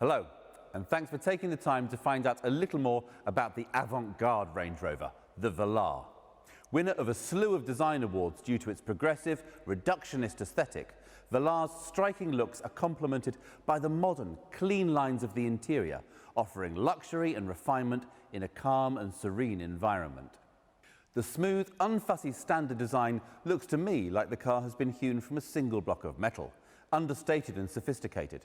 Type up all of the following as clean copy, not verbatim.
Hello, and thanks for taking the time to find out a little more about the avant-garde Range Rover, the Velar. Winner of a slew of design awards due to its progressive, reductionist aesthetic, Velar's striking looks are complemented by the modern, clean lines of the interior, offering luxury and refinement in a calm and serene environment. The smooth, unfussy standard design looks to me like the car has been hewn from a single block of metal, understated and sophisticated.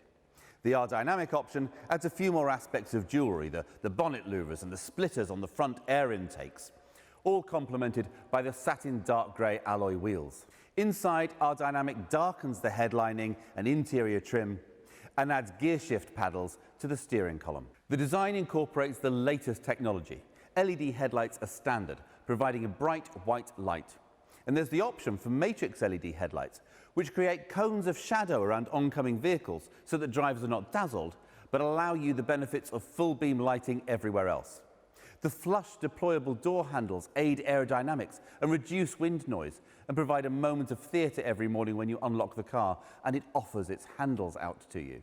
The R-Dynamic option adds a few more aspects of jewellery, the bonnet louvers and the splitters on the front air intakes, all complemented by the satin dark grey alloy wheels. Inside, R-Dynamic darkens the headlining and interior trim and adds gear shift paddles to the steering column. The design incorporates the latest technology. LED headlights are standard, providing a bright white light. And there's the option for matrix LED headlights, which create cones of shadow around oncoming vehicles so that drivers are not dazzled, but allow you the benefits of full beam lighting everywhere else. The flush deployable door handles aid aerodynamics and reduce wind noise and provide a moment of theatre every morning when you unlock the car and it offers its handles out to you.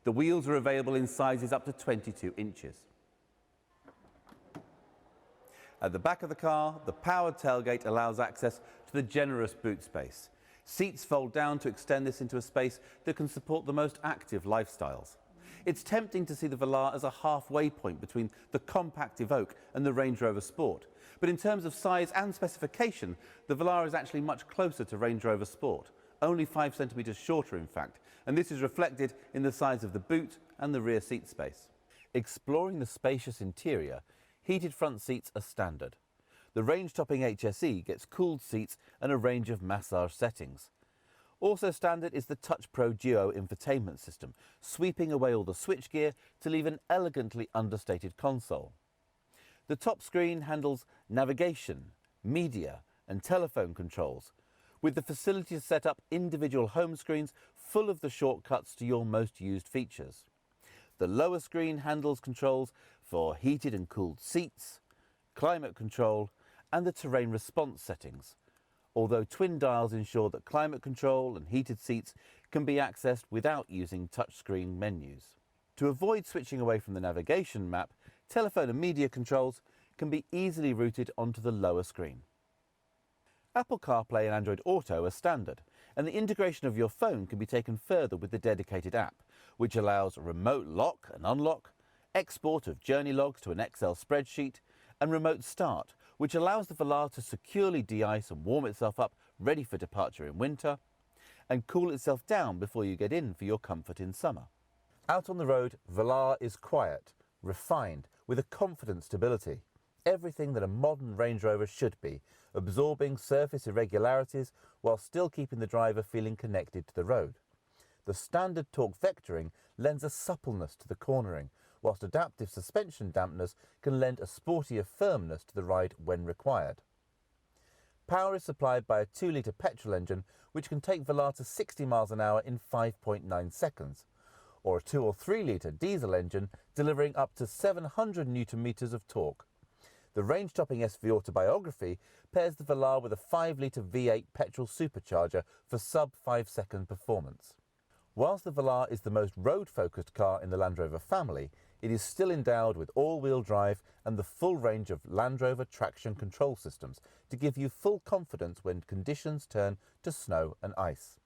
The wheels are available in sizes up to 22 inches. At the back of the car, the powered tailgate allows access to the generous boot space. Seats fold down to extend this into a space that can support the most active lifestyles. It's tempting to see the Velar as a halfway point between the compact Evoque and the Range Rover Sport. But in terms of size and specification, the Velar is actually much closer to Range Rover Sport, only 5 centimetres shorter in fact, and this is reflected in the size of the boot and the rear seat space. Exploring the spacious interior, heated front seats are standard. The range-topping HSE gets cooled seats and a range of massage settings. Also standard is the Touch Pro Duo infotainment system, sweeping away all the switchgear to leave an elegantly understated console. The top screen handles navigation, media and telephone controls, with the facility to set up individual home screens full of the shortcuts to your most used features. The lower screen handles controls for heated and cooled seats, climate control and the terrain response settings, although twin dials ensure that climate control and heated seats can be accessed without using touchscreen menus. To avoid switching away from the navigation map, telephone and media controls can be easily routed onto the lower screen. Apple CarPlay and Android Auto are standard, and the integration of your phone can be taken further with the dedicated app, which allows remote lock and unlock, export of journey logs to an Excel spreadsheet, and remote start, which allows the Velar to securely de-ice and warm itself up ready for departure in winter, and cool itself down before you get in for your comfort in summer. Out on the road, Velar is quiet, refined, with a confident stability. Everything that a modern Range Rover should be, absorbing surface irregularities while still keeping the driver feeling connected to the road. The standard torque vectoring lends a suppleness to the cornering, whilst adaptive suspension dampeners can lend a sportier firmness to the ride when required. Power is supplied by a 2-litre petrol engine which can take Velar to 60 miles an hour in 5.9 seconds, or a 2 or 3-litre diesel engine delivering up to 700 Nm of torque. The range-topping SV Autobiography pairs the Velar with a 5-litre V8 petrol supercharger for sub-5 second performance. Whilst the Velar is the most road-focused car in the Land Rover family, it is still endowed with all-wheel drive and the full range of Land Rover traction control systems to give you full confidence when conditions turn to snow and ice.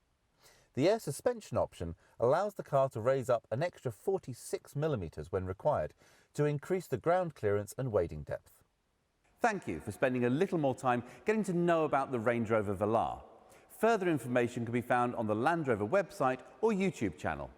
The air suspension option allows the car to raise up an extra 46 mm when required to increase the ground clearance and wading depth. Thank you for spending a little more time getting to know about the Range Rover Velar. Further information can be found on the Land Rover website or YouTube channel.